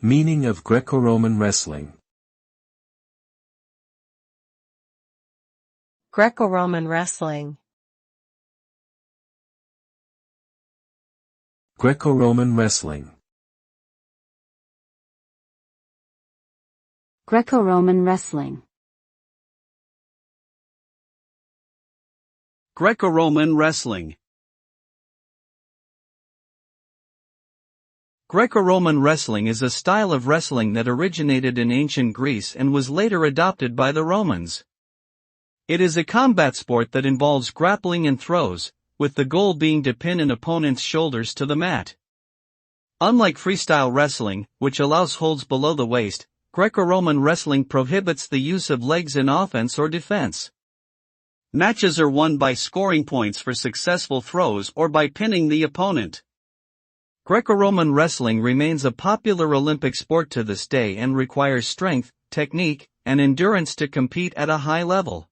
Meaning of Greco-Roman wrestling. Greco-Roman wrestling. Greco-Roman wrestling. Greco-Roman wrestling. Greco-Roman wrestling. Greco-Roman wrestling is a style of wrestling that originated in ancient Greece and was later adopted by the Romans. It is a combat sport that involves grappling and throws, with the goal being to pin an opponent's shoulders to the mat. Unlike freestyle wrestling, which allows holds below the waist, Greco-Roman wrestling prohibits the use of legs in offense or defense. Matches are won by scoring points for successful throws or by pinning the opponent. Greco-Roman wrestling remains a popular Olympic sport to this day and requires strength, technique, and endurance to compete at a high level.